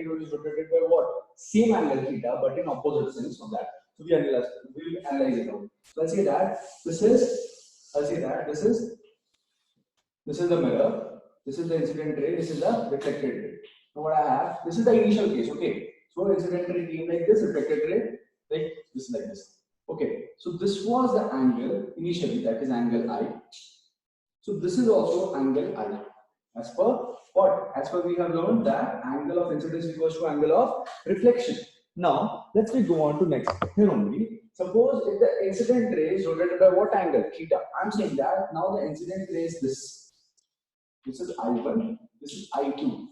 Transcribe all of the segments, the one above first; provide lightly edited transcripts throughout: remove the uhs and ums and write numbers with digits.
ray is rotated by what? Same angle theta, but in opposite sense of that. So we will analyze it out. So I'll say that this is the mirror, this is the incident ray, this is the reflected ray. Now what I have, this is the initial case, okay. So incident ray came like this, reflected ray like this. Okay, so this was the angle initially, that is angle I. So this is also angle I. As per what? As per we have learned that angle of incidence equals to angle of reflection. Now let's go on to next. Here only. Suppose if the incident ray is rotated by what angle? Theta. I'm saying that now the incident ray is this. This is I1. This is I2.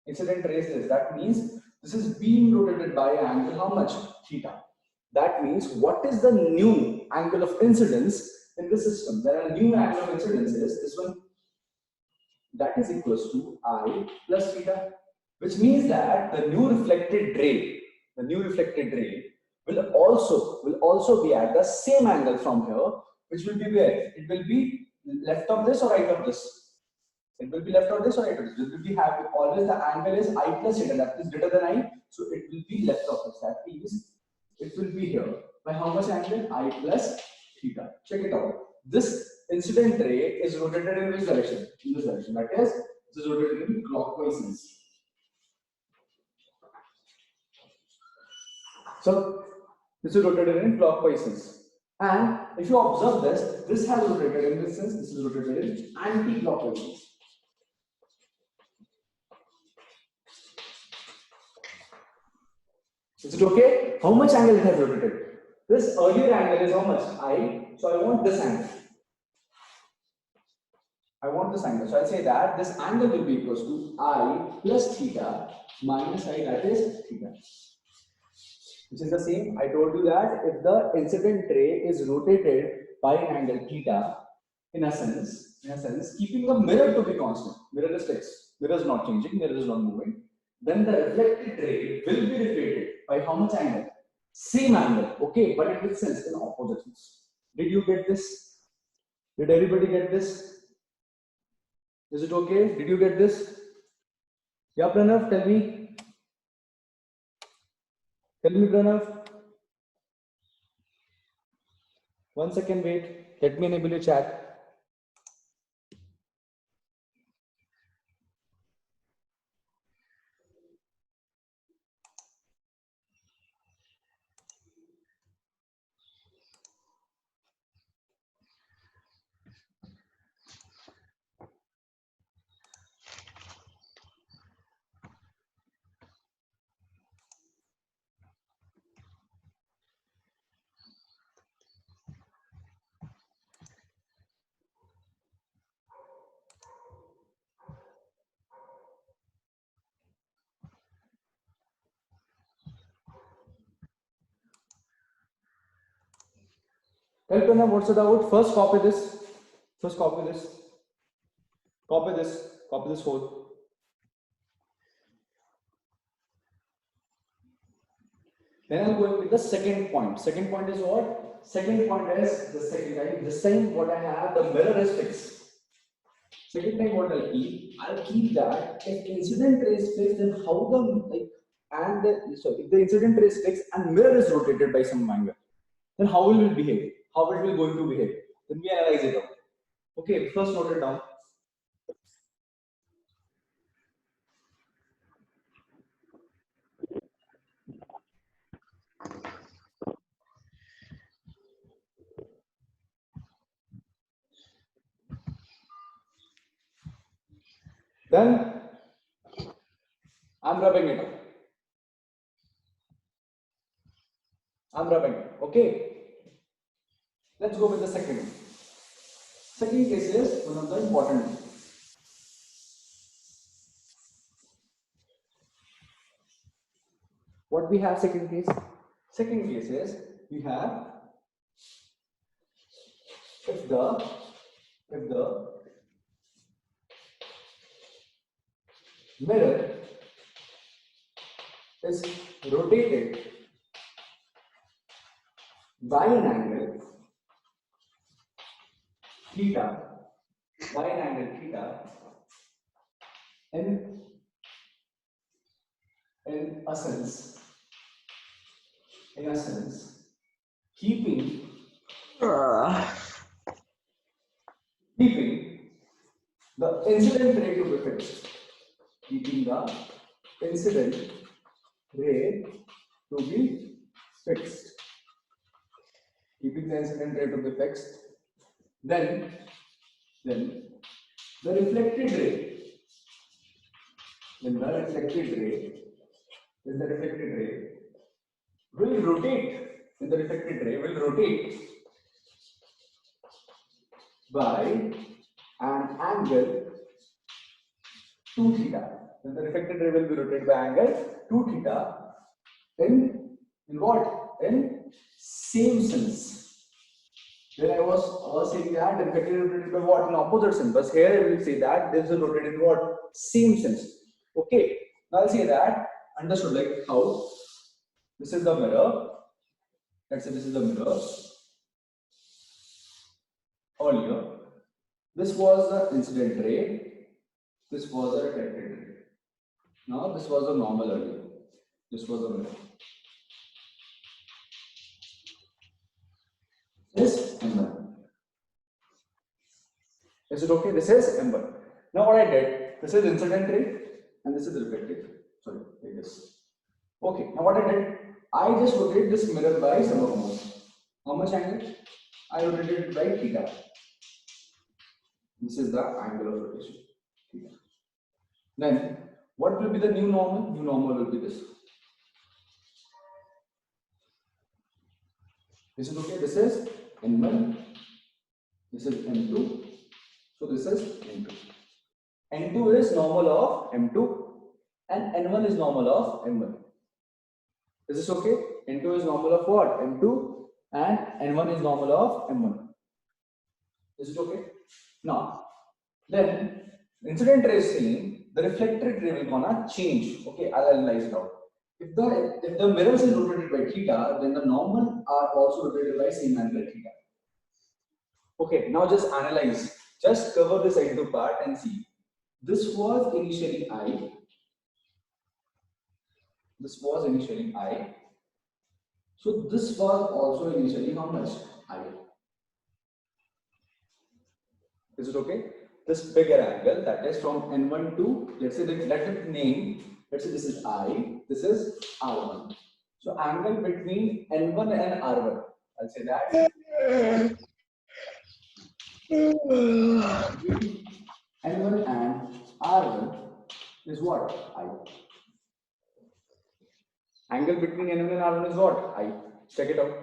Incident ray is this. That means this is being rotated by an angle how much? Theta. That means what is the new angle of incidence in the system? There are new angle of incidence is this one. That is equals to I plus theta, which means that the new reflected ray will also be at the same angle from here, which will be where? It will be left of this or right of this? It will be left of this or right of this? It will be having always the angle is I plus theta, that is greater than I, so it will be left of this. That means it will be here. By how much angle? I plus theta. Check it out. This incident ray is rotated in which direction? In this direction. That is, this is rotated in clockwise sense. So this is rotated in clockwise sense. And if you observe this, this has rotated in this sense, this is rotated in anti-clockwise sense. Is it okay? How much angle it has rotated? This earlier angle is how much? I. So I want this angle. So I'll say that this angle will be equals to I plus theta minus I, that is theta. Which is the same. I told you that if the incident ray is rotated by an angle theta, in a sense, keeping the mirror to be constant, mirror is fixed, mirror is not changing, mirror is not moving, then the reflected ray will be reflected by how much angle? Same angle, okay, but in which sense? In opposite sense. Did you get this? Did everybody get this? Is it okay? Did you get this? Yeah, Pranav, tell me. Tell me, Pranav. 1 second, wait. Let me enable your chat. Tell Pranav, what's the doubt? First copy this. Copy this whole. Then I'm going with the second point. Second point is what? Second point is the second time. This time what I have, the mirror is fixed. Second time what I'll keep that if incident ray is fixed, then how the if the incident ray is fixed and mirror is rotated by some angle, then how it will behave? How it will going to behave? Then we analyze it out. Okay, first note it down. Then I'm rubbing it out. Okay. Let's go with the second one. Second case is one of the important ones. What we have second case? Second case is we have if the mirror is rotated by an angle theta, and in a sense, keeping the incident ray to be fixed, keeping the incident ray to be fixed, keeping the incident ray to be fixed, then the reflected ray, then the reflected ray, then the reflected ray will rotate, then the reflected ray will rotate by an angle 2 theta. Then the reflected ray will be rotated by angle 2 theta in what? In same sense. Then I was saying that the reflected ray rotated by what? In opposite sense. But here I will say that this will rotate in what? Same sense. Okay. Now I'll say that understood like how this is the mirror. Let's say this is the mirror. Earlier, this was the incident ray. This was the reflected ray. Now this was the normal earlier. This was the mirror. This M1. Is it okay? This is M1. Now what I did, this is incident ray and this is reflected ray. Sorry, like this. Okay, now what I did, I just rotated this mirror by some amount. How much angle? I rotated it by theta. This is the angle of rotation. Theta. Then, what will be the new normal? New normal will be this. This is okay. This is N1. This is N2. So this is N2. N2 is normal of M2 and N1 is normal of M1. Is this okay? N2 is normal of what? M2 and N1 is normal of M1. Is it okay? Now, then incident ray is saying the reflected ray will gonna change. Okay, I'll analyze it out. If the mirrors is rotated by theta, then the normal are also rotated by same angle theta. Okay, now just analyze. Just cover this into part and see. This was initially I. This was initially I. So this was also initially how much? I. Is it okay? This bigger angle, that is from N1 to, let's say, let it name, let's say this is I, this is R1. So angle between N1 and R1, I'll say that. N1 and R1 is what? I. Angle between N1 and R1 is what? I. Check it out.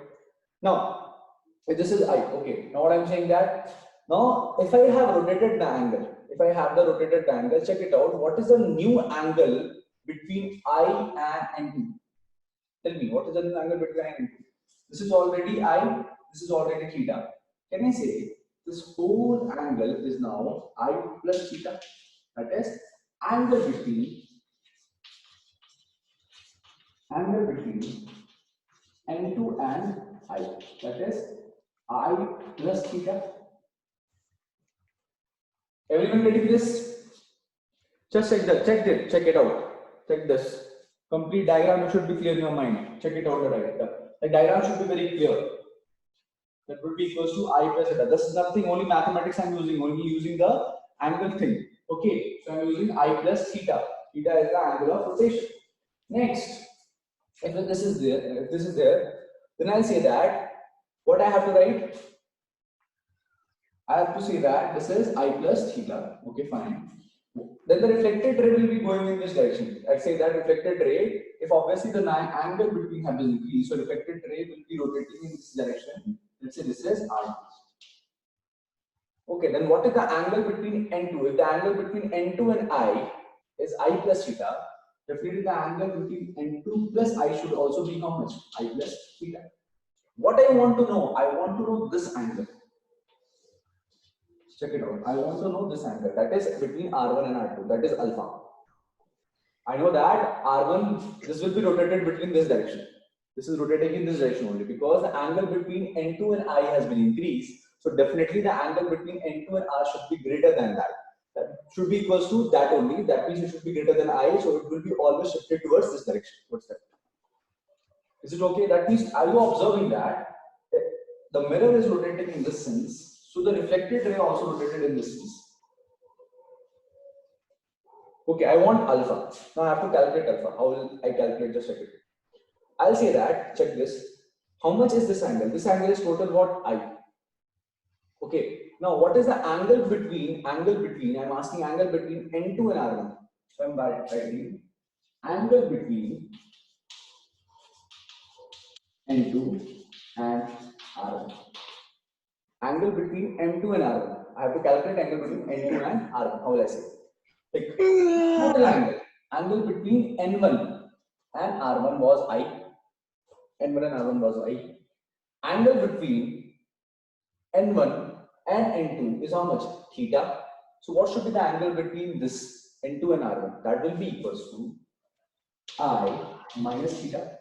Now, if this is I, okay. Now what I'm saying that, now if I have rotated the angle, if I have the rotated angle, check it out. What is the new angle between I and N2? Tell me, what is the new angle between I and N2? This is already I, this is already theta. Can I say this whole angle is now I plus theta? That is angle between N2 and I. That is I plus theta. Everyone getting this? Just check that. Check it out. Check this. Complete diagram should be clear in your mind. Check it out. The diagram should be very clear. That would be equals to I plus theta. This is nothing. Only mathematics I'm using. Only using the angle thing. Okay. So I'm using I plus theta. Theta is the angle of rotation. Next, if this is there, then I'll say that what I have to write. I have to say that this is I plus theta. Okay, fine. Then the reflected ray will be going in this direction. I say that reflected ray, if obviously the angle between have increased, so reflected ray will be rotating in this direction. Let's say this is I. Okay, then what is the angle between N2? If the angle between N2 and I is I plus theta, definitely the angle between N2 plus I should also be how much? I plus theta. What I want to know? I want to know this angle. Check it out. I want to know this angle. That is between R1 and R2. That is alpha. I know that R1, this will be rotated between this direction. This is rotating in this direction only because the angle between N2 and I has been increased. So definitely the angle between N2 and R should be greater than that. that should be equals to that only. That means it should be greater than I, so it will be always shifted towards this direction. What's that? Is it okay? That means, are you observing that the mirror is rotating in this sense, so the reflected ray also rotated in this sense. Okay, I want alpha. Now I have to calculate alpha. How will I calculate? Just check it. I'll say that, check this. How much is this angle? This angle is total what? I. Okay. Now what is the angle between, I'm asking angle between N2 and R1. So I'm writing angle between N2 and R1. Angle between M2 and R1. I have to calculate angle between N2 and R1. How will I say? Like, total angle. Angle between N1 and R1 was I. N1 and R1 was I. Angle between N1 and N2 is how much? Theta. So what should be the angle between this N2 and R1? That will be equals to I minus theta.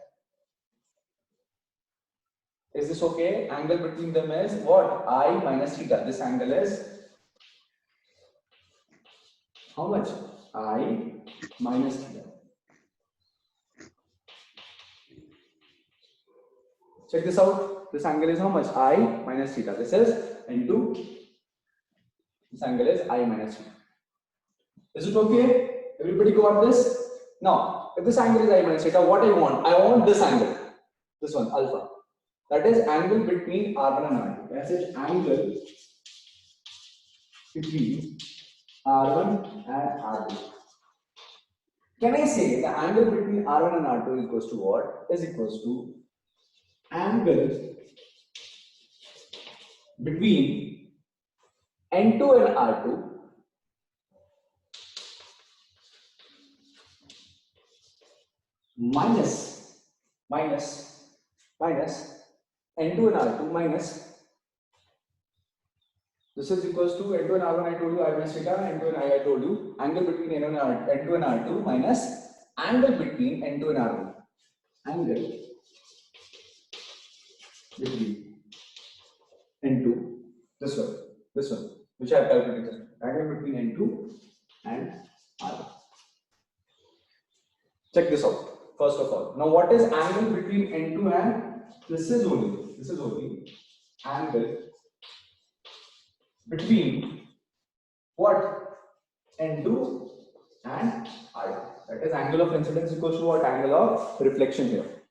Is this okay? Angle between them is what? I minus theta. This angle is how much? I minus theta. Check this out. This angle is how much? I minus theta. This is N2. This angle is I minus theta. Is it okay? Everybody got this? Now, if this angle is I minus theta, what I want? I want this angle. This one, alpha. That is angle between R1 and R2. That is angle between R1 and R2. Can I say the angle between R1 and R2 is equals to what? Is equals to angle between N2 and R2 minus N2 and R2 minus, this is equals to N2 and R1 I told you I minus theta, N2 and I told you, angle between N2 and R2 minus angle between N2 and R1. Angle between N2, this one, which I have calculated. Angle between N2 and R1. Check this out. First of all, now what is angle between N2 and this is only angle between what? N2 and R2. That is angle of incidence equals to what? Angle of reflection here.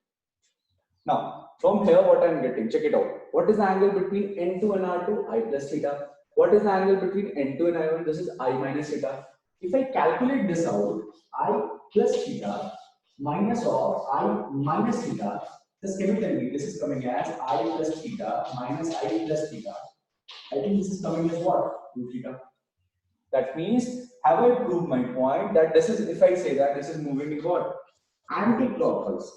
Now, from here what I am getting, check it out. What is the angle between N2 and R2? I plus theta. What is the angle between N2 and I1? This is I minus theta. If I calculate this out, I plus theta minus of I minus theta. Just can you tell me, this is coming as I plus theta minus I plus theta. I think this is coming as what? 2 theta. That means, have I proved my point that this is, if I say that this is moving in what? Anti-clockwise.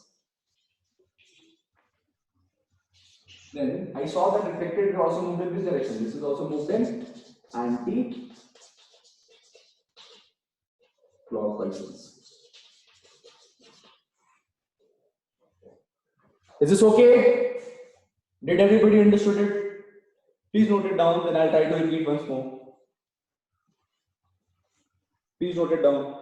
Then I saw that reflected ray also moved in this direction. This is also moved in anti-clockwise. Is this okay? Did everybody understood it? Please note it down, then I'll try to repeat once more. Please note it down.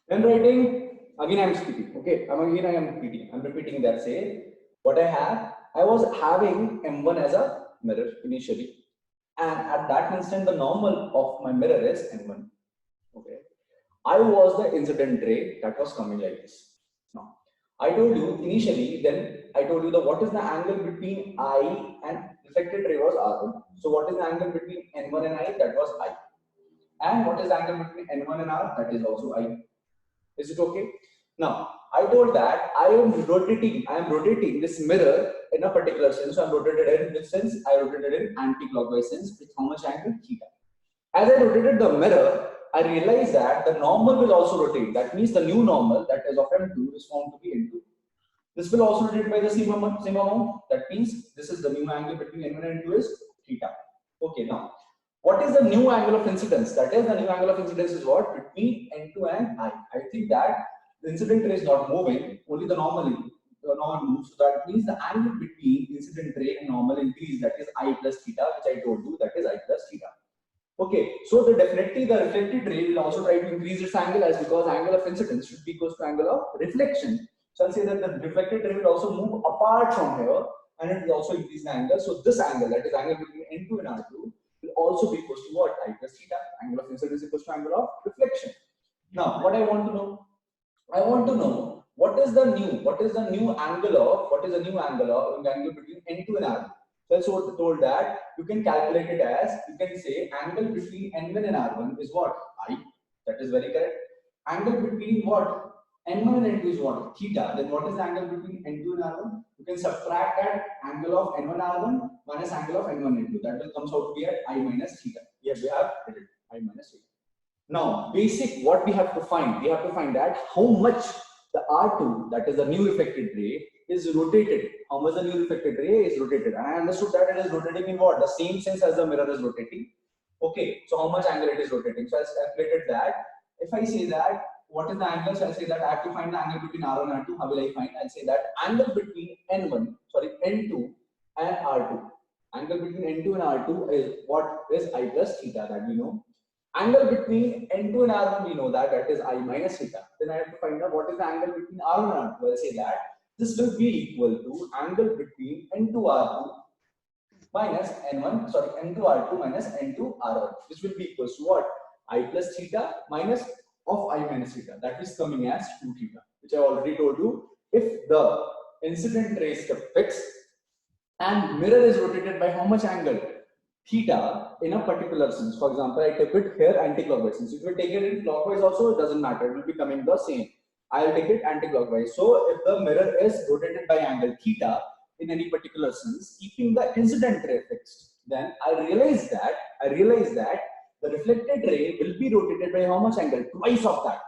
When writing, again I am speaking. Okay, I am repeating. I'm repeating that. Say what I have. I was having M1 as a mirror initially, and at that instant, the normal of my mirror is M1. Okay, I was the incident ray that was coming like this. Now, I told you initially, then I told you the what is the angle between I and reflected ray was R1. So what is the angle between N1 and I? That was I. And what is the angle between N1 and R? That is also I. Is it okay? Now, I told that I am rotating this mirror in a particular sense. So I'm rotated in which sense? I rotated in anti-clockwise sense with how much angle? Theta. As I rotated the mirror, I realized that the normal will also rotate. That means the new normal, that is of M2, is found to be N2. This will also rotate by the same amount. That means this is the new angle between N1 and N2 is theta. Okay, now what is the new angle of incidence? That is, the new angle of incidence is what? Between N2 and I. I think that the incident ray is not moving, only the normal moves. So that means the angle between incident ray and normal increase, that is I plus theta, which I told you, that is I plus theta. Okay, so definitely the reflected ray will also try to increase its angle, as because angle of incidence should be equal to angle of reflection. So I'll say that the reflected ray will also move apart from here, and it will also increase the angle. So this angle, that is angle between N2 and R2, will also be equal to what? I plus theta. Angle of incidence equals to angle of reflection. Now, what I want to know? I want to know what is the new angle of angle between N2 and R2. So that's what told that you can calculate it as, you can say angle between N1 and R1 is what? I. That is very correct. Angle between what? N1 and N2 is what? Theta. Then what is the angle between N2 and R1? You can subtract that angle of N1 R1 minus angle of N1 N2. That will comes out to be at I minus theta. Here we have written I minus theta. Now, basic what we have to find that how much the R2, that is the new reflected ray, is rotated. How much the new reflected ray is rotated. And I understood that it is rotating in what? The same sense as the mirror is rotating. Okay, so how much angle it is rotating? So I calculated that. If I say that, what is the angle? So I say that I have to find the angle between R1 and R2. How will I find? I'll say that angle between N2 and R2. Angle between N2 and R2 is what is I plus theta, that we know. Angle between N2 and R1, we know that is I minus theta. Then I have to find out what is the angle between R1 and R2. I'll say that this will be equal to angle between N2R2 minus N2R2 minus N2R1. This will be equal to what? I plus theta minus of I minus theta. That is coming as 2 theta, which I already told you. If the incident ray is kept fixed and mirror is rotated by how much angle? Theta in a particular sense. For example, I take it here anti-clockwise. Since if you take it in clockwise also, it doesn't matter. It will be coming the same. I'll take it anti-clockwise. So if the mirror is rotated by angle theta in any particular sense, keeping the incident ray fixed, then I realize that the reflected ray will be rotated by how much angle? Twice of that.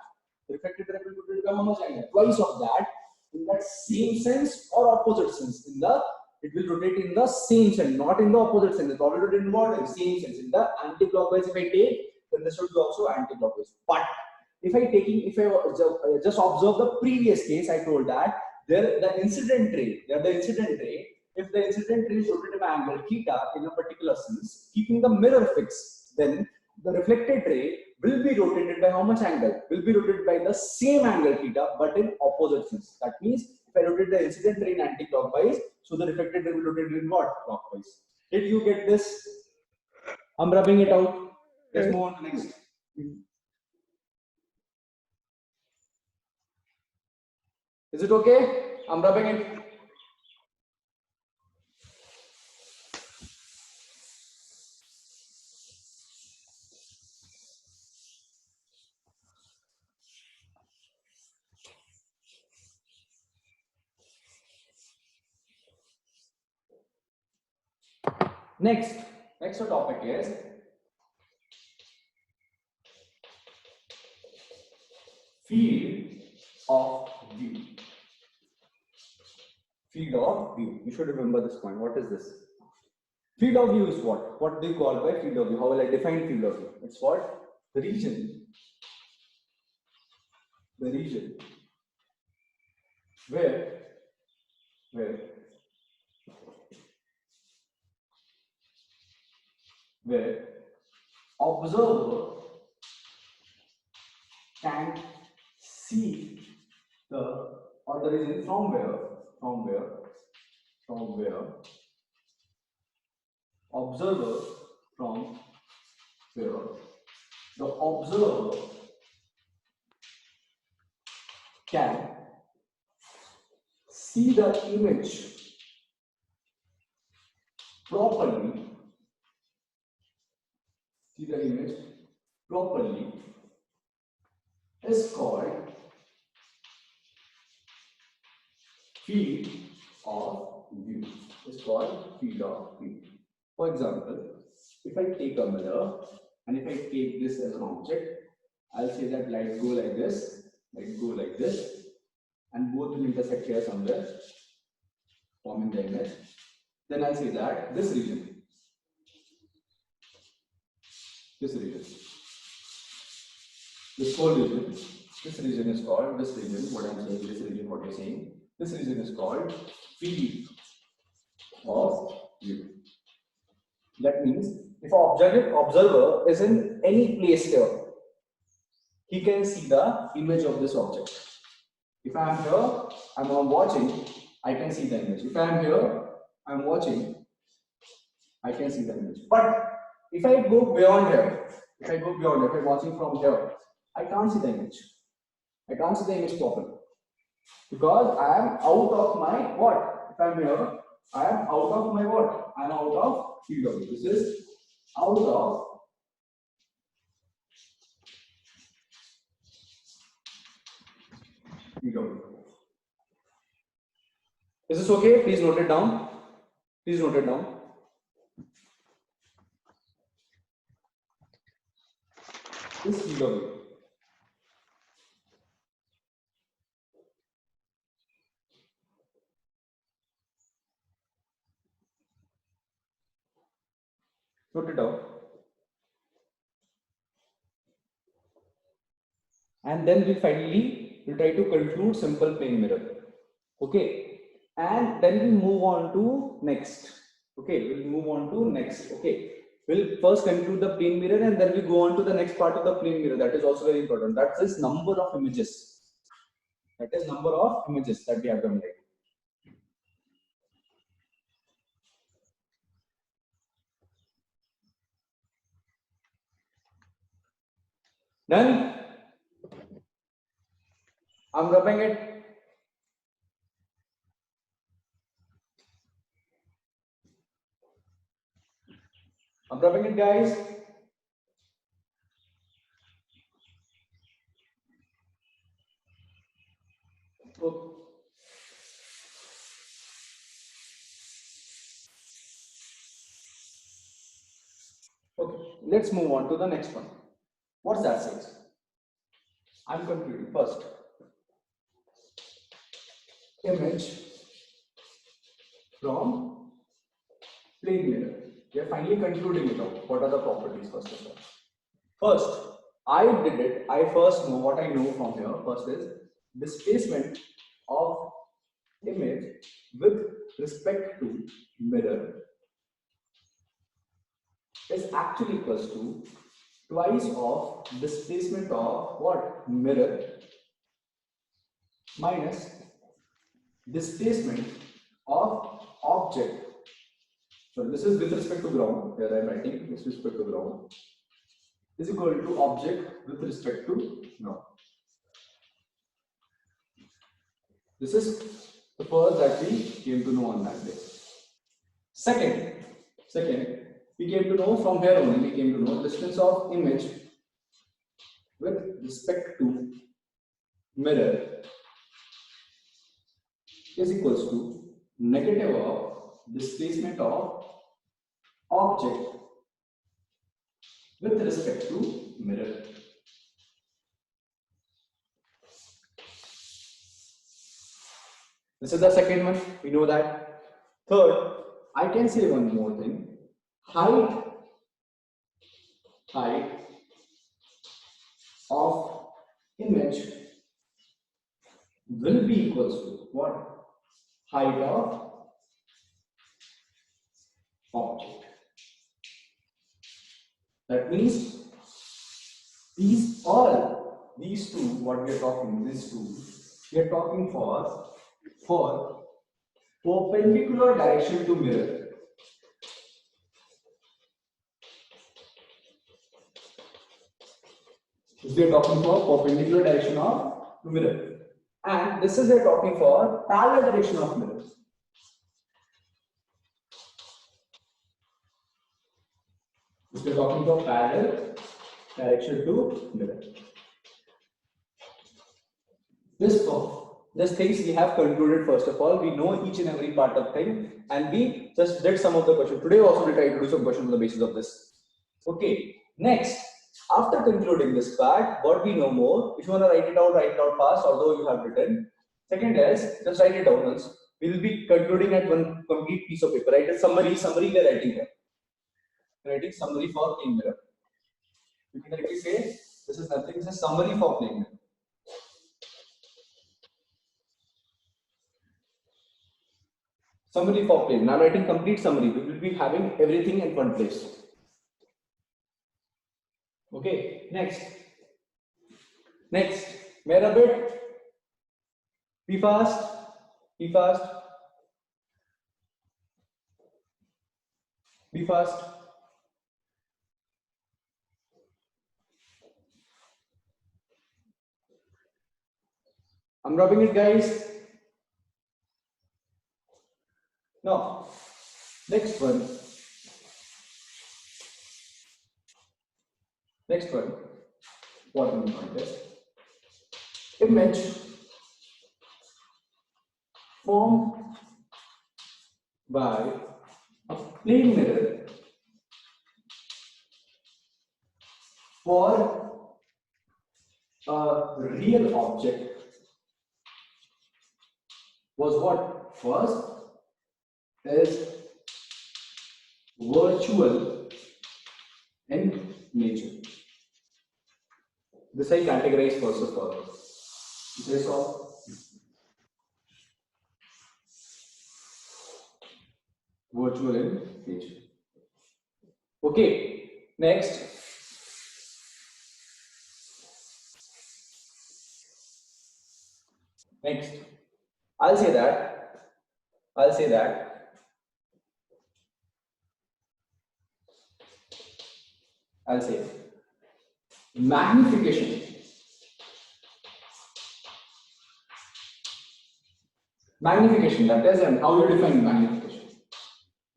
The reflected ray will be rotated by how much angle? Twice of that, in that same sense or opposite sense. It will rotate in the same sense, not in the opposite sense. It will rotate in what? In the same sense. In the anti-clockwise, if I take, then this will be also anti-clockwise. But if I just observe the previous case, I told that the incident ray, if the incident ray is rotated by angle theta in a particular sense, keeping the mirror fixed, then the reflected ray will be rotated by how much angle? Will be rotated by the same angle theta, but in opposite sense. That means if I rotate the incident ray in anti-clockwise, so the reflected ray will rotate in what? Clockwise. Did you get this? I'm rubbing it out. Let's move on to next. Is it okay? I'm rubbing it. Next topic is field of view. Field of view. You should remember this point. What is this? Field of view is what? What do you call by field of view? How will I define field of view? It's what? The region where observer can see the, or the region from where observer from where the observer can see the image properly, is called field of view. For example, if I take a mirror and if I take this as an object, I'll say that light go like this, and both will intersect here somewhere, forming the image. Then I'll say that this region, this whole region, this region is called, this region, what you're saying, this region is called field of view. That means if an observer is in any place here, he can see the image of this object. If I am here, I'm watching, I can see the image. If I am here, I'm watching, I can see the image. But if I go beyond here, if I'm watching from here, I can't see the image. I can't see the image properly. Because I am out of my what? If I'm here, I am out of my what? I am out of field of view. This is out of field of view. Is this okay? Please note it down. Please note it down. This field of view. Note it down. And then we finally will try to conclude simple plane mirror. Okay. And then we move on to next. Okay. We'll move on to next. Okay. We'll first conclude the plane mirror and then we go on to the next part of the plane mirror. That is also very important. That is number of images. That is number of images that we have to make. Done? I'm rubbing it. I'm rubbing it, guys. Okay. Okay, let's move on to the next one. What's that says? I'm concluding first. Image from plane mirror. We are finally concluding it out. What are the properties first of all? First, I did it. I first know what I know from here. First is displacement of image with respect to mirror is actually equals to twice of displacement of what? Mirror minus displacement of object. So this is with respect to ground. Here I am writing with respect to ground is equal to object with respect to ground. This is the first that we came to know on that day. Second, we came to know from here only, we came to know distance of image with respect to mirror is equals to negative of displacement of object with respect to mirror. This is the second one, we know that. Third, I can say one more thing. Height of image will be equals to what? Height of object. That means these all these two, what we are talking, these two, we are talking for perpendicular direction to mirror. We are talking for perpendicular direction of mirror, and this is we are talking for parallel direction of mirror. We are talking for parallel direction to mirror. This things we have concluded. First of all, we know each and every part of thing, and we just did some of the questions. Today also we try to do some questions on the basis of this. Okay, next, after concluding this part, what we know more, if you want to write it out fast, although you have written. Second is, just write it down once. We will be concluding at one complete piece of paper. Write a summary we are writing here. Writing summary for plane mirror. You can directly say, this is nothing, this is summary for plane mirror. Summary for plane. Now writing complete summary. We will be having everything in one place. Okay, next. Mera bit. Be fast. Be fast. Be fast. I'm rubbing it, guys. Now, next one. What we want is image formed by a plane mirror for a real object was what? First is virtual in nature. This I categorize first of all. This of virtual in nature. Okay, next. I'll say that magnification. That is, and how you define magnification.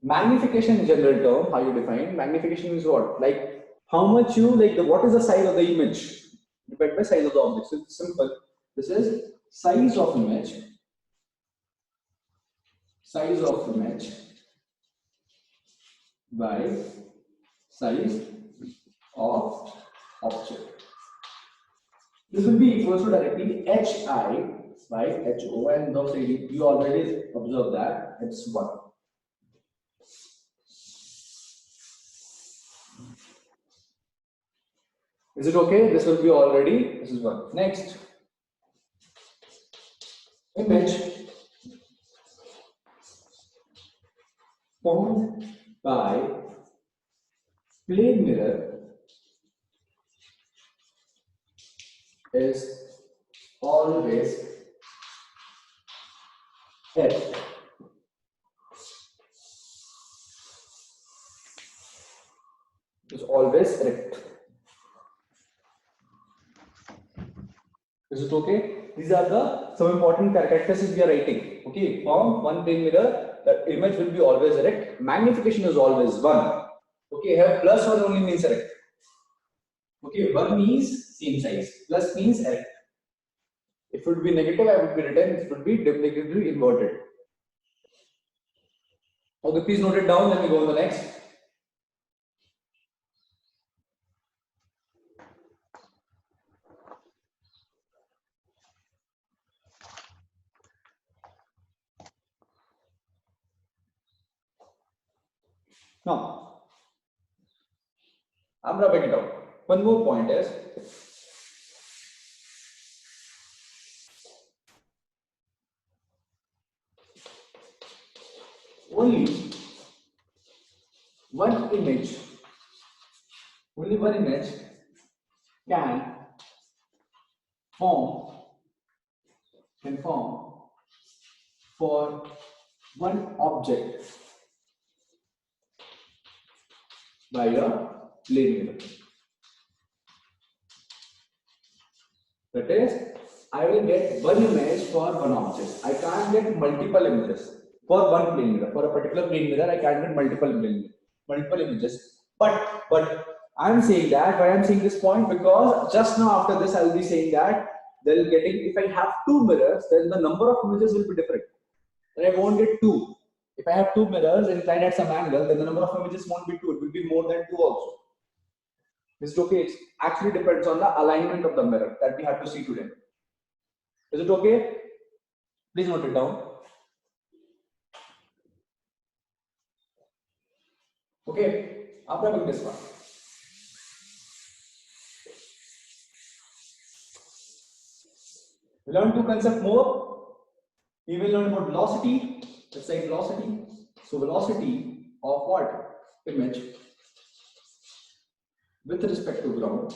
Magnification in general term, how you define magnification is what? Like how much you like what is the size of the image? Depend by size of the object. So it's simple. This is size of image. Size of image by size of object. This will be equal to directly hi by ho, and those you already observe that it's 1. Is it okay? This will be already, this is 1. Next, image formed by plane mirror is always erect. Is always erect. Is it okay? These are the some important characteristics we are writing. Okay, from one plane mirror, the image will be always erect. Magnification is always 1. Okay, here plus 1 only means erect. Okay, 1 means same size, plus means erect. If it would be negative, I would be written, it would be negatively inverted. Okay, please note it down, then we go on the next. Now, I'm rubbing it out. One more point is, only one image, can form can form for one object by a plane mirror. That is, I will get one image for one object. I can't get multiple images for one plane mirror. For a particular plane mirror, I can't get multiple images. But I'm saying that, why I'm saying this point, because just now after this I'll be saying that they'll getting, if I have two mirrors, then the number of images will be different. Then I won't get two. If I have two mirrors inclined at some angle, then the number of images won't be two. It will be more than two also. Is it okay? It actually depends on the alignment of the mirror that we have to see today. Is it okay? Please note it down. Okay, after doing this one. We learn two concepts more. We will learn about velocity. Let's say velocity. So velocity of what? Image with respect to ground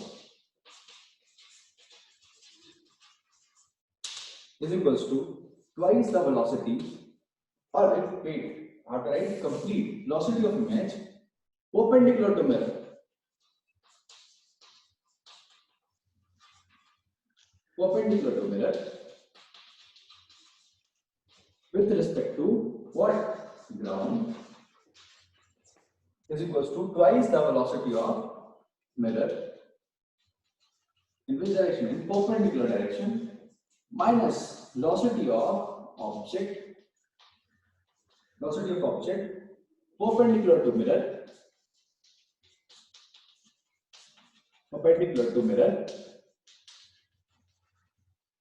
is equals to twice the velocity, or wait, I have to write complete velocity of image perpendicular to mirror. Perpendicular to mirror with respect to what? Ground is equals to twice the velocity of mirror. In which direction? In perpendicular direction, minus velocity of object perpendicular to mirror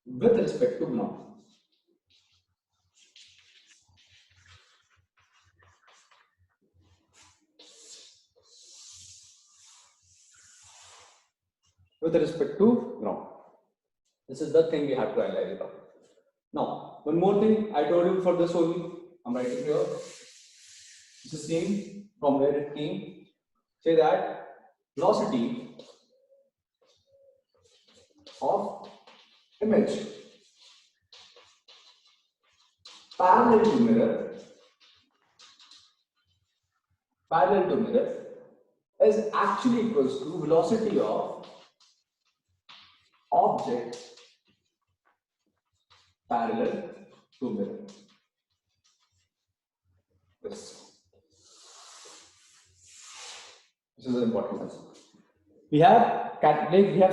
with respect to ground. With respect to ground. This is the thing we have to analyze it out. Now, one more thing I told you for this only, I'm writing here. This is same from where it came. Say that velocity of image parallel to mirror is actually equals to velocity of object parallel to mirror. This is an important concept. We have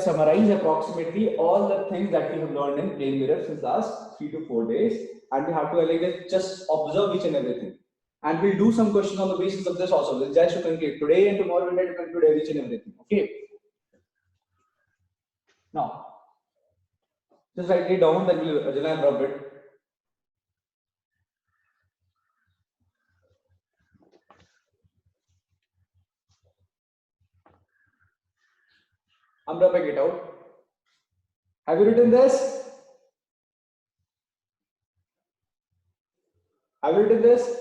summarized approximately all the things that we have learned in plane mirror since last 3 to 4 days, and we have to just observe each and everything. And we'll do some questions on the basis of this also. We'll just to conclude today and tomorrow we'll try to conclude each and everything. Okay. Now, just write it down, then we'll rub it. I'm rubbing it out. Have you written this? Have you written this?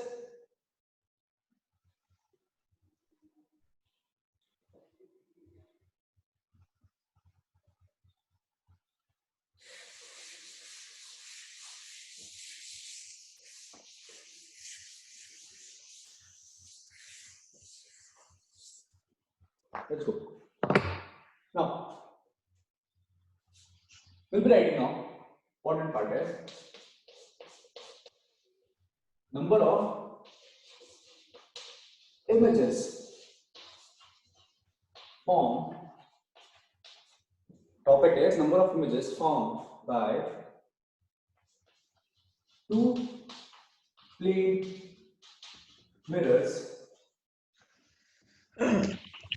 Let's go. Now, we'll be writing now. Important part is number of images formed. Topic is number of images formed by two plane mirrors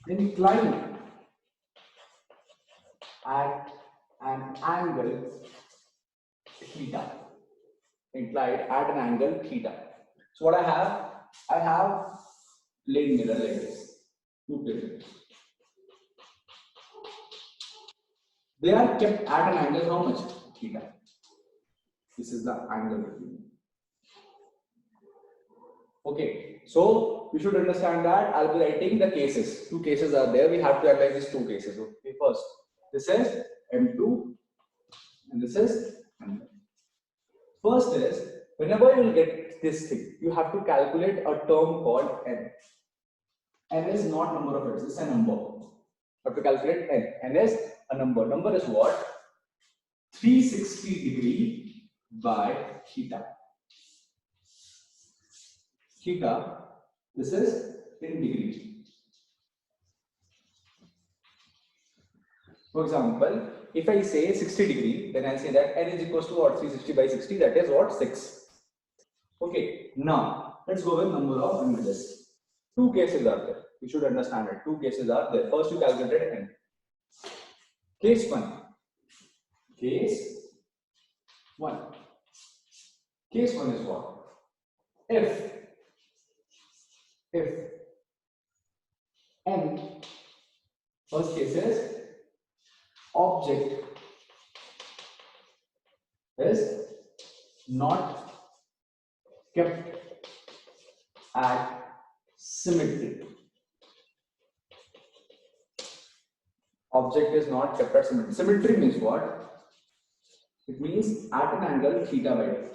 inclined at an angle theta. Inclined at an angle theta. So what I have plane mirror like this. Two plane mirrors. They are kept at an angle how much? Theta. This is the angle between. Okay, so we should understand that I'll be writing the cases. Two cases are there. We have to analyze these two cases. Okay, first, this is M2 and this is n. First is, whenever you will get this thing, you have to calculate a term called n. N is not number of bits, it's a number. You have to calculate n. N is a number. Number is what? 360 degree by theta. Theta, this is in degree. For example, if I say 60 degree, then I say that n is equals to what? 360 by 60, that is what? 6. Okay, now let's go with number of images. Two cases are there. You should understand it. Two cases are there. First, you calculated n. Case 1. Case 1. Case 1 is what? If n, first case is object is not kept at symmetry. Object is not kept at symmetry. Symmetry means what? It means at an angle theta by 2.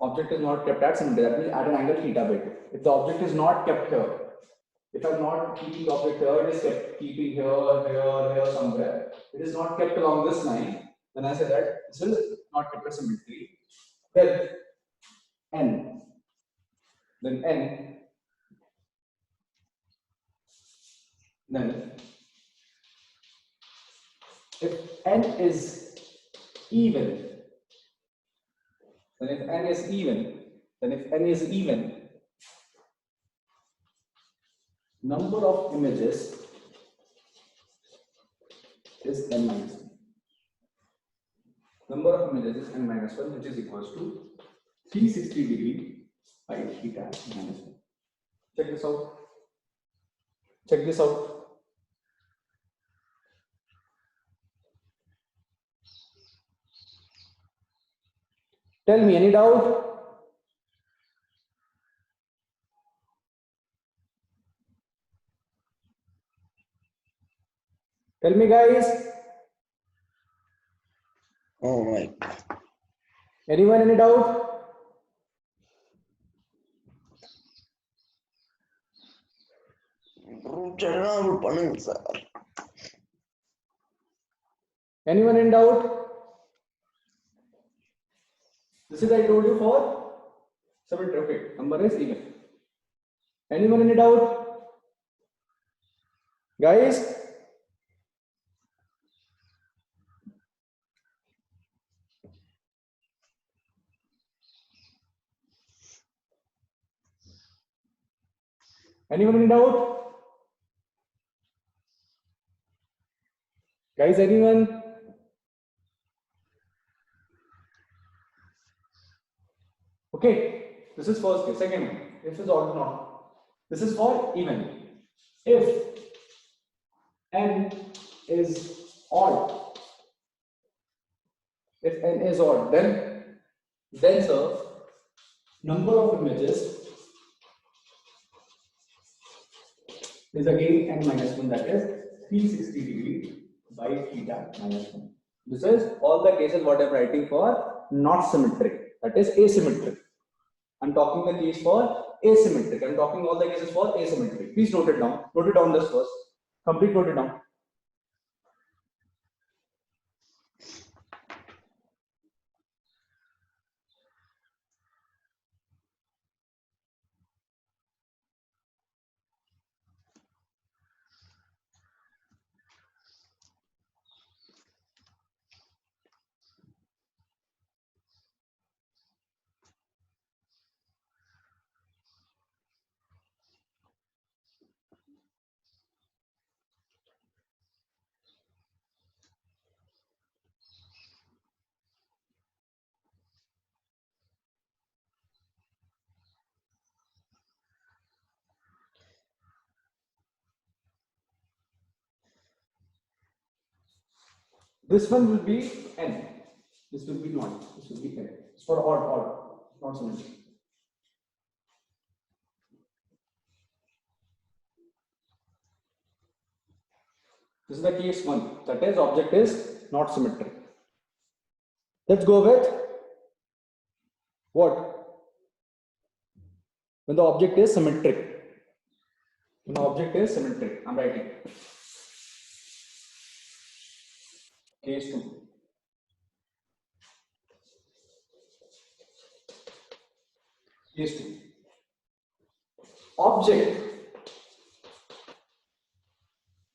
Object is not kept at symmetry, that means at an angle theta by 2. If the object is not kept here, if I'm not keeping the object here, it is kept keeping here, somewhere. It is not kept along this line. Then I say that this is not kept at symmetry. Then n. Then if n is even, then if n is even, number of images is n minus 1. Number of images is n minus 1, which is equals to 360 degree by theta minus 1. Check this out. Check this out. Tell me, any doubt? Tell me, guys. Oh my. Anyone, any doubt? பண்ணுங்க sir. Anyone in doubt? This is I told you for symmetry. Okay, number is even. Anyone any doubt? Guys? Anyone any doubt? Guys, anyone? Okay, this is first case. Second one, if is odd or not. This is for even. If n is odd, if n is odd, then sir, number of images is again n minus 1, that is 360 degree by theta minus 1. This is all the cases what I am writing for not symmetric, that is asymmetric. I'm talking the case for asymmetric. I'm talking all the cases for asymmetric. Please note it down. Note it down this first. Complete note it down. This one will be n. This will be not. This will be n. It's for odd, not symmetric. This is the case 1. That is, object is not symmetric. Let's go with what? When the object is symmetric. When the object is symmetric, I'm writing. Case 2. Case 2. Object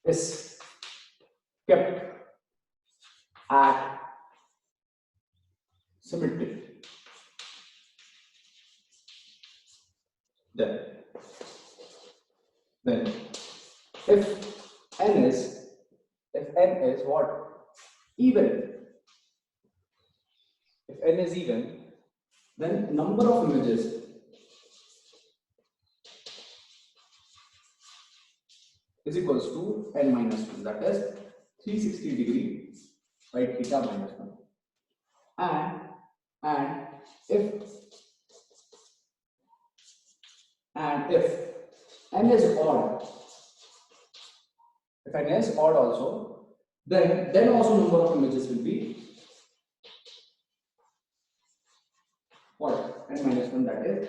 is kept at symmetry. Then if n is what? Even. If n is even, then number of images is equals to n minus 1, that is 360 degree by theta minus 1. And if n is odd, if n is odd also, then also number of images will be what? N minus 1, that is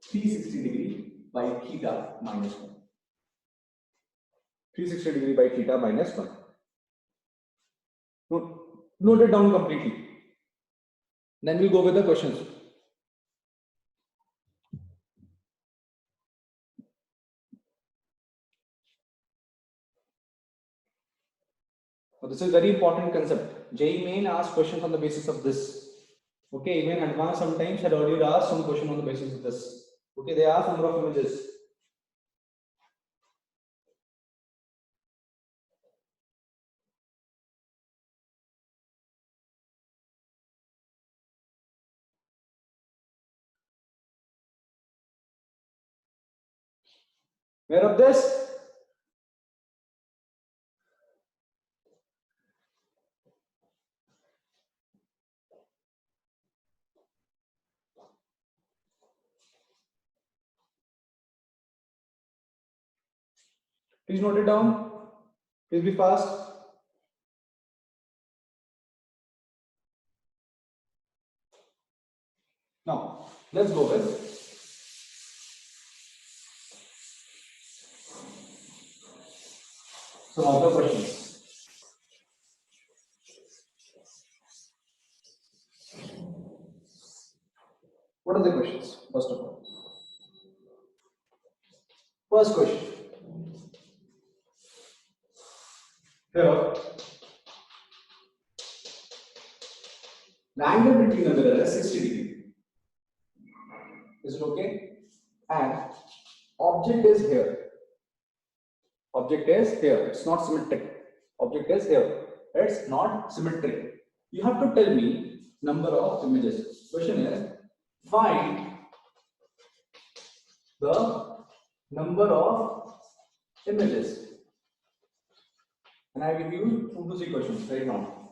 360 degree by theta minus 1. 360 degree by theta minus 1. Note it down completely. Then we'll go with the questions. So this is very important concept. JEE Main asks questions on the basis of this. Okay, even advanced sometimes had already asked some question on the basis of this. Okay, they ask number of images. Where of this? Please note it down. Please be fast. Now, let's go with some other questions. What are the questions? First of all, first question. Here, the angle between the mirror is 60 degree. Is it okay? And object is here. Object is here. It's not symmetric. Object is here. It's not symmetric. You have to tell me number of images. Question is, find the number of images. And I give you 2 to 3 questions right now.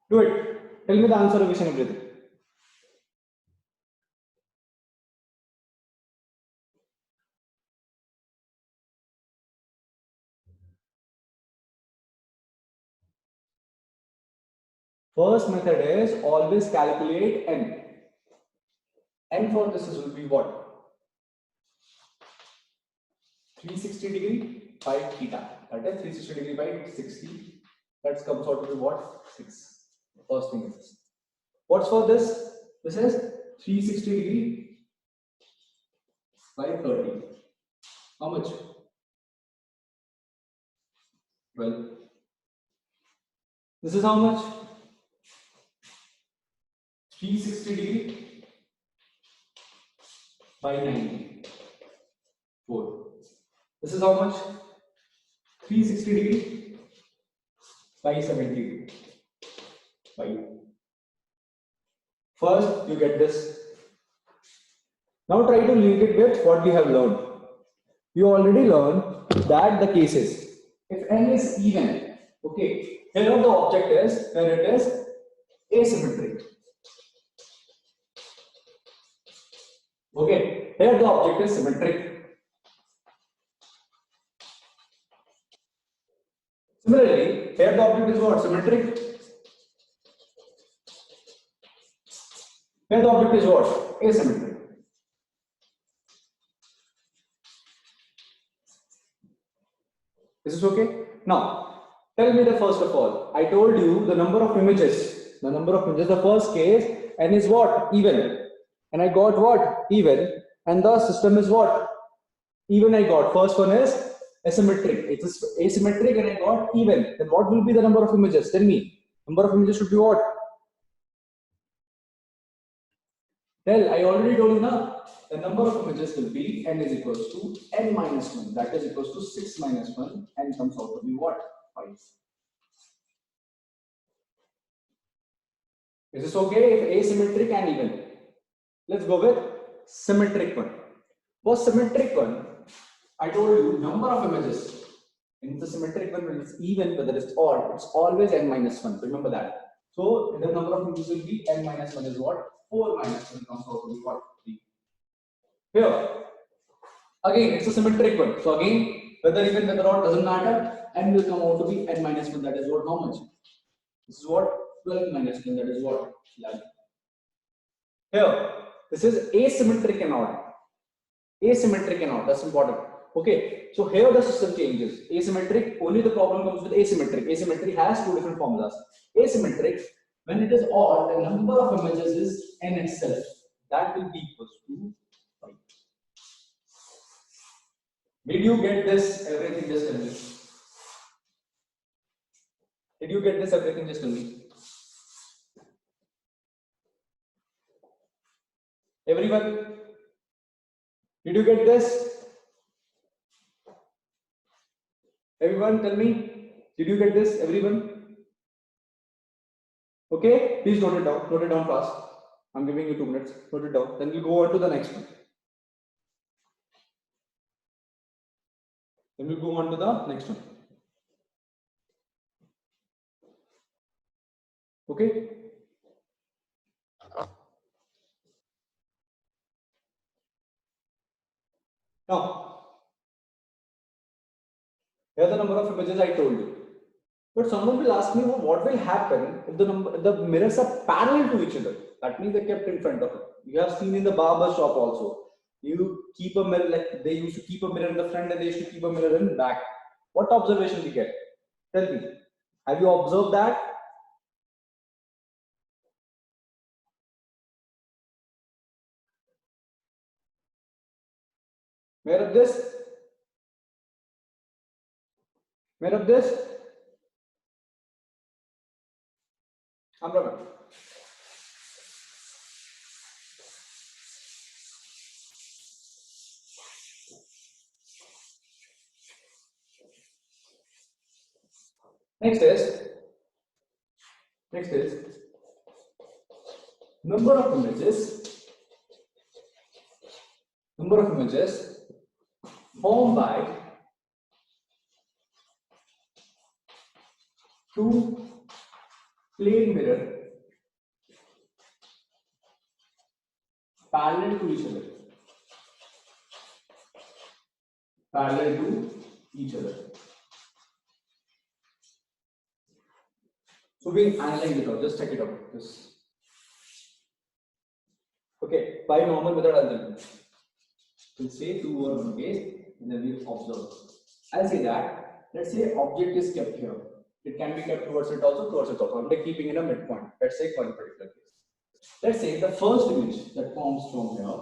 Do it. Tell me the answer of each and everything. First method is always calculate n. N for this will be what? 360 degree by theta. That is 360 degree by 60. That comes out to be what? 6. First thing is this. What's for this? This is 360 degree by 30. How much? 12. This is how much? 360 degree by 90. 4. This is how much? 360 degree by 70. 5. First, you get this. Now try to link it with what we have learned. You already learned that the cases, if n is even, okay, here what the object is, then it is asymmetric. Okay, here the object is symmetric. Similarly, here the object is what? Symmetric. Here the object is what? Asymmetric. Is this okay? Now, tell me the first of all. I told you the number of images. The number of images, the first case, n is what? Even. And I got what? Even. And the system is what? Even I got. First one is asymmetric. It is asymmetric and I got even. Then what will be the number of images? Tell me. Number of images should be what? Tell, I already told you now. The number of images will be n is equals to n minus 1. That is equals to 6 minus 1. N comes out to be what? 5. Is this okay if asymmetric and even? Let's go with symmetric one. For symmetric one, I told you number of images. In the symmetric one, when it's even, whether it's odd, it's always n minus 1. Remember that. So the number of images will be n minus 1 is what? 4 minus 1 comes out to be what? 3. Here, again, it's a symmetric one. So again, whether even whether odd doesn't matter, n will come out to be n minus 1. That is what? How much? This is what? 12 minus 1. That is what? 11. Here, this is asymmetric and odd. Asymmetric and odd. That's important. Okay. So here the system changes. Asymmetric, only the problem comes with asymmetric. Asymmetric has two different formulas. Asymmetric, when it is odd, the number of images is n itself. That will be equals to 5. Did you get this? Everything just tell me. Did you get this? Everything just tell me. Everyone? Did you get this? Everyone tell me. Did you get this? Everyone? Okay? Please note it down. Note it down fast. I'm giving you 2 minutes. Note it down. Then we'll go on to the next one. Then we'll go on to the next one. Okay? Now, here are the number of images I told you. But someone will ask me, well, what will happen if the mirrors are parallel to each other? That means they're kept in front of it. You have seen in the barber shop also. You keep a mirror, like they used to keep a mirror in the front and they used to keep a mirror in the back. What observation we get? Tell me. Have you observed that? Where of this? Where of this? Amraman. Next is number of images formed by two plane mirror parallel to each other. Parallel to each other. So moving analyze it out. Just check it out. Just okay. By normal method, I'll tell you. We'll say two or one case, and then we'll observe. I'll say that. Let's say object is kept here. It can be kept towards it also, towards it also. I'm like keeping in a midpoint. Let's say one particular case. Let's say the first image that forms from here.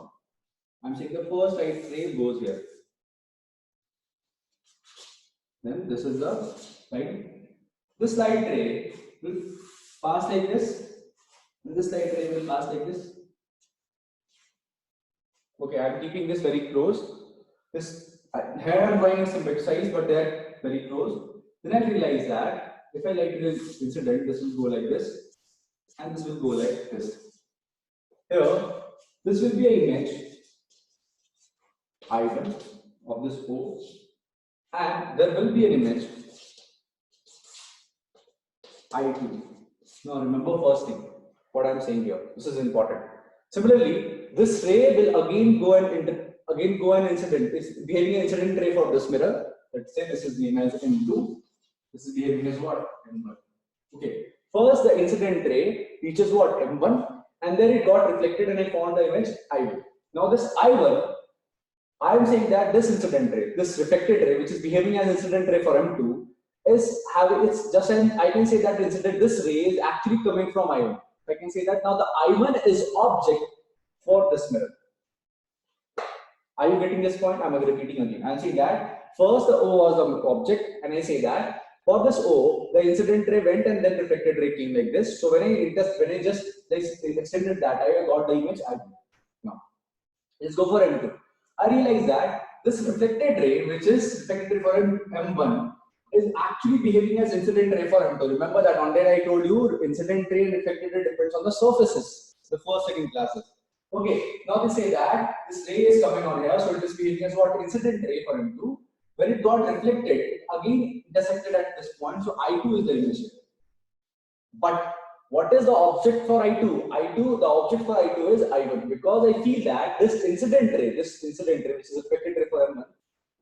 I'm saying the first light ray goes here. Then this is the light. This light ray will pass like this. And this light ray will pass like this. Okay, I'm keeping this very close. This here I'm drawing some bit size, but they're very close. Then I realize that if I light this incident, this will go like this, and this will go like this. Here, this will be an image item of this O, and there will be an image I2. Now remember first thing, what I'm saying here. This is important. Similarly, this ray will again go and incident. It's behaving an incident ray for this mirror. Let's say this is named as M2. This is behaving as what? M1. Okay. First, the incident ray reaches what? M1, and then it got reflected and I found the image I1. Now this I1, I am saying that this incident ray, this reflected ray, which is behaving as incident ray for M2, is having, it's just an, I can say that incident, this ray is actually coming from I1. I can say that now the I1 is object for this mirror. Are you getting this point? I'm repeating again. I'm saying that first the O was the object, and I say that for this O, the incident ray went and then reflected ray came like this. So when I just extended that, I got the image I1. Now let's go for M2. I realize that this reflected ray, which is reflected ray for M1, is actually behaving as incident ray for M2. Remember that on there I told you incident ray and reflected ray depends on the surfaces, the first, second classes. Okay, now they say that this ray is coming on here, so it is behaving as what? Incident ray for M2. When it got reflected, it again intersected at this point, so I2 is the image here. But what is the object for I2? The object for I2 is I1, because I feel that this incident ray, which is reflected ray for M1,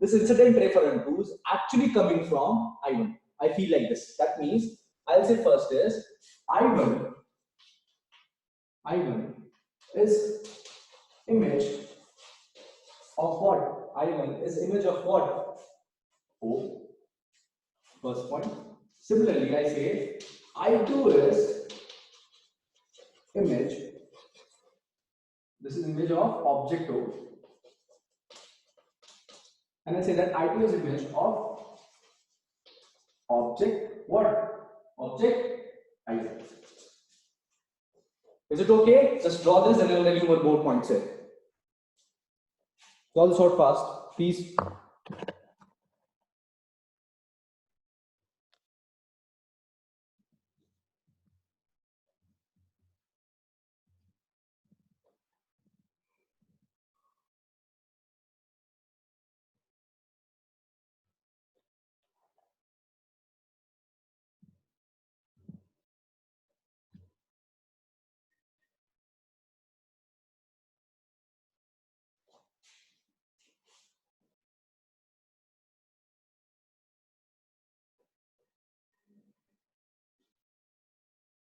this incident ray for M2 is actually coming from I1. I feel like this. That means I'll say first is I1 is image of what? I1 is image of what? O. First point. Similarly, I say I2 is image. This is image of object O. And I say that I2 is image of object what? Object I1. Is it okay? Just draw this and I will tell you what more points here. Draw this out fast, please.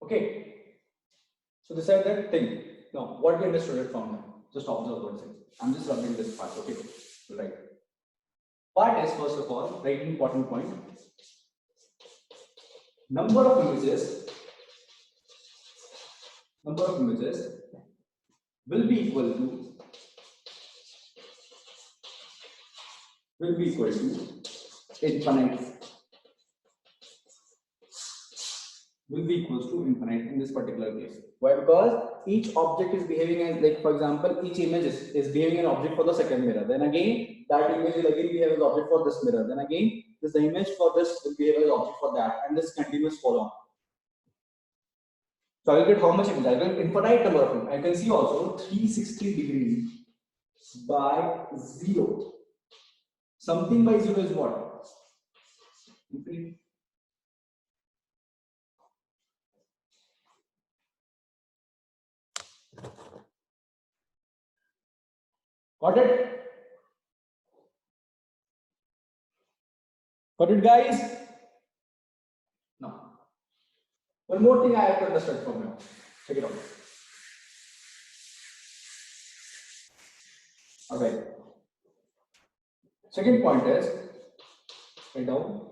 Okay. So this is that thing. Now, what we understood it from now. Just observe one second. I'm just rubbing this part. Okay. Right. Part is first of all, very important point. Number of images will be equal to infinite. Will be equals to infinite in this particular case. Why? Because each object is behaving as, like for example, each image is behaving an object for the second mirror. Then again, that image will again behave as object for this mirror. Then again, this image for this will behave as object for that, and this continuous follow on. So I will get how much image? I will get infinite number of them. I can see also 360 degrees by 0. Something by 0 is what? Infinite. Got it? Got it, guys? No. One more thing I have to understand from here. Check it out. Okay. Second point is, write down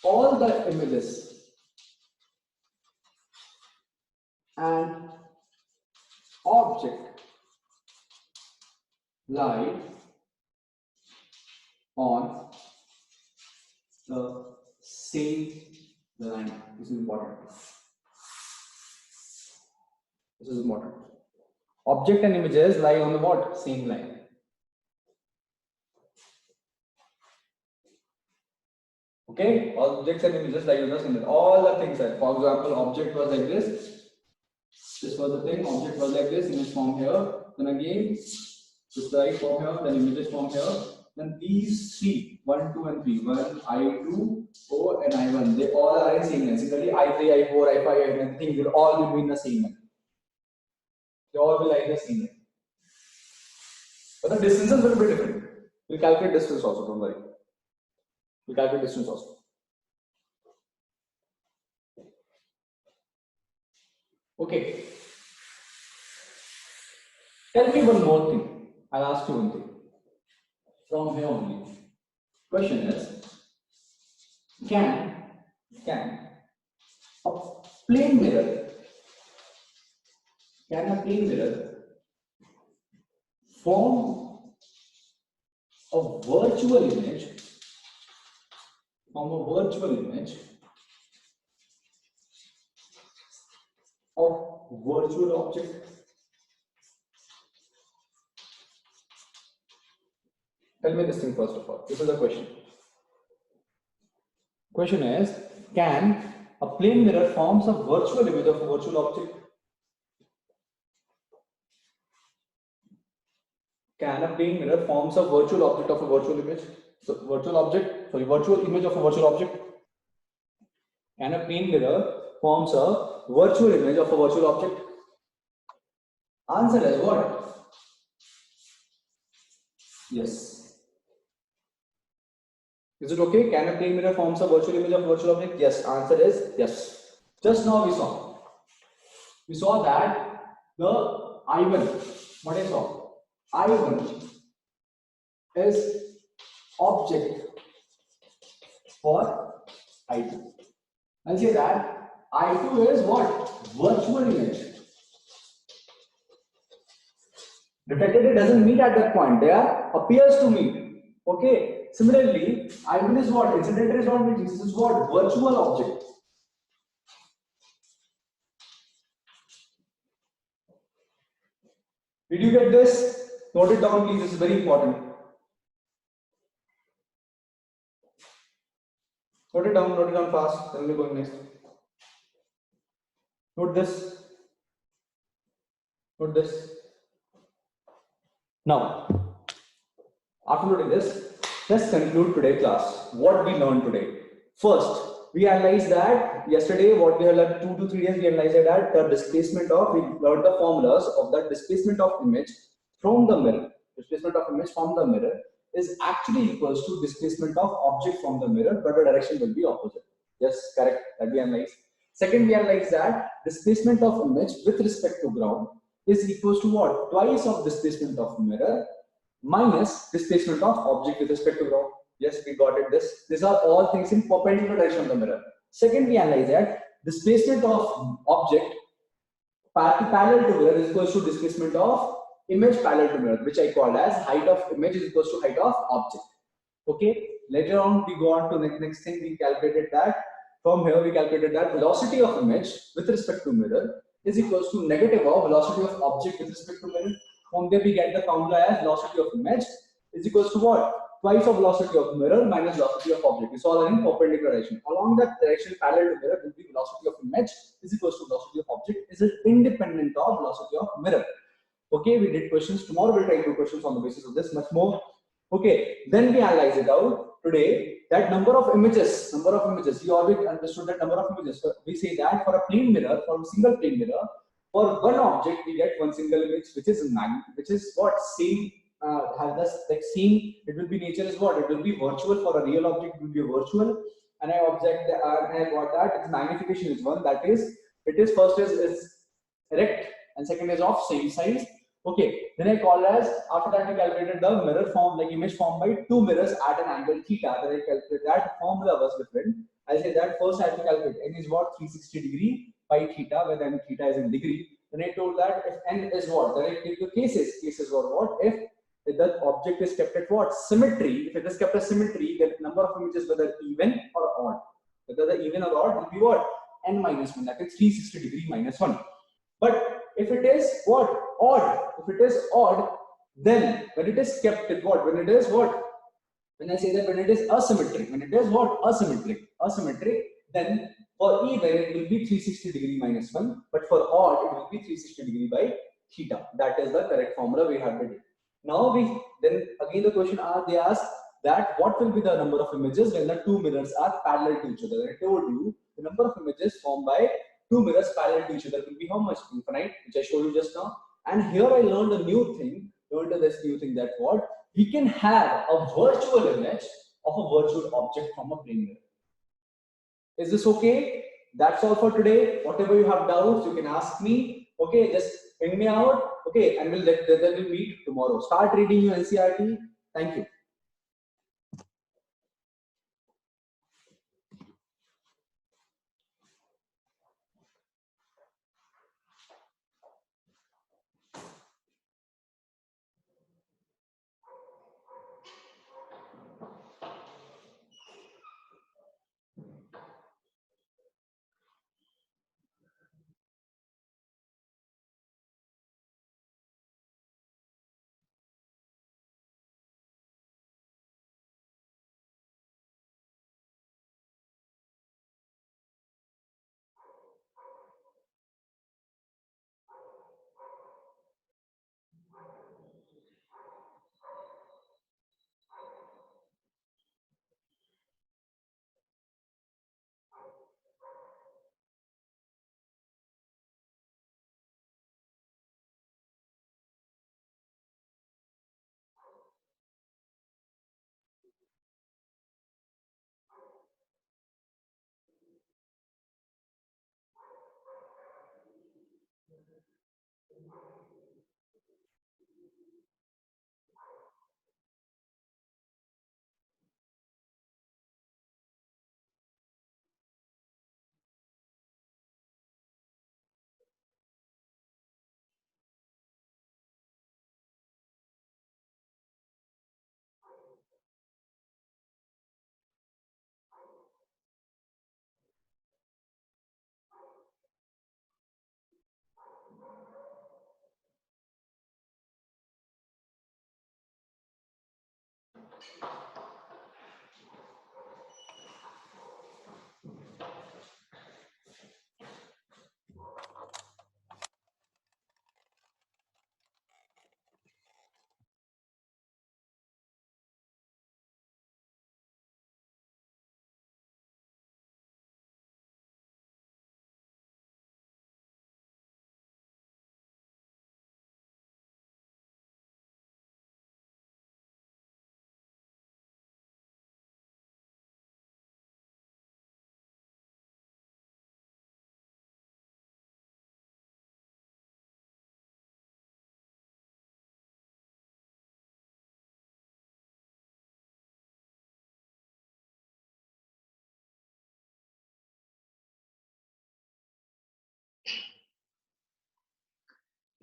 all the images and object lie on the same line. This is important. This is important. Object and images lie on the what? Same line. Okay, objects and images lie on the same line. All the things that, for example, object was like this. This was the thing. Object was like this. Image form here. Then again, this right form here. Then images form here. Then these three, 1, 2, and 3, 1, I2, O, and I1, they all are in same line. Similarly, I3, I4, I5, I9, things will all be in the same line. They all will lie in the same line. But the distances will be different. We'll calculate distance also, don't worry. We'll calculate distance also. Okay. Tell me one more thing. I'll ask you one thing. From here only. Question is, can a plane mirror form a virtual image of virtual object? Tell me this thing first of all. This is the question. Question is, can a plane mirror forms a virtual image of a virtual object? Can a plane mirror forms a virtual object of a virtual image? So virtual image of a virtual object. Can a plane mirror forms a virtual image of a virtual object? Answer is what? Yes. Is it okay? Can a plane mirror forms a virtual image of a virtual object? Yes. Answer is yes. Just now we saw that the I1, what I saw? I1 is object for I2. I'll say that I2 is what? Virtual image. Detected doesn't meet at that point. There appears to meet. Okay. Similarly, I1 is what? Incidental is not meeting. This is what? Virtual object. Did you get this? Note it down, please. This is very important. Note it down fast. Then we're going next. Note this. Note this. Now, after noting this, let's conclude today's class. What we learned today. First, we analyzed that yesterday, what we have learned 2 to 3 days, we analyzed that the displacement of, we learned the formulas of the displacement of image from the mirror. Displacement of image from the mirror is actually equals to displacement of object from the mirror, but the direction will be opposite. Yes, correct. That we analyzed. Second, we analyzed that displacement of image with respect to ground is equals to what? Twice of displacement of mirror minus displacement of object with respect to ground. Yes, we got it. These are all things in perpendicular direction of the mirror. Second, we analyze that displacement of object parallel to mirror is equals to displacement of image parallel to mirror, which I call as height of image is equals to height of object. Okay. Later on, we go on to the next thing. We calculated that. From here, we calculated that velocity of image with respect to mirror is equals to negative of velocity of object with respect to mirror. From there, we get the formula as velocity of image is equals to what? Twice of velocity of mirror minus velocity of object. It's all in perpendicular direction. Along that direction parallel to mirror will be velocity of image is equals to velocity of object. Is it independent of velocity of mirror? Okay, we did questions. Tomorrow we'll try to do questions on the basis of this much more. Okay, then we analyze it out today that number of images. You already understood that number of images. So we say that for a plane mirror, for a single plane mirror, for one object we get one single image, which is what same has the like same. It will be nature is what? It will be virtual. For a real object, it will be virtual, and I object and I got that its magnification is 1. That is, it is first is erect and second is of same size. Okay, then I call as, after that we calculated the mirror form, like image formed by two mirrors at an angle theta. Then I calculate that formula was different. I say that first I have to calculate n is what, 360 degree by theta, where then theta is in degree. Then I told that if n is what, then I take the cases. Cases were what? If the object is kept at what? Symmetry. If it is kept as symmetry, then number of images, whether even or odd. Whether the even or odd will be what? N minus 1. That is 360 degree minus 1. But if it is what? Odd. If it is odd, then when it is kept at what? When it is what? When I say that when it is asymmetric, when it is what? Asymmetric, then for even it will be 360 degree minus 1, but for odd it will be 360 degree by theta. That is the correct formula we have to do. Now then again the question they ask that what will be the number of images when the two mirrors are parallel to each other. I told you the number of images formed by two mirrors parallel to each other will be how much? Infinite, which I showed you just now. And here I learned a new thing. That what? We can have a virtual image of a virtual object from a plane mirror. Is this okay? That's all for today. Whatever you have doubts, you can ask me. Okay, just ping me out. Okay, and then we'll meet tomorrow. Start reading your NCERT. Thank you.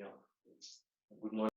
Yeah. Good morning.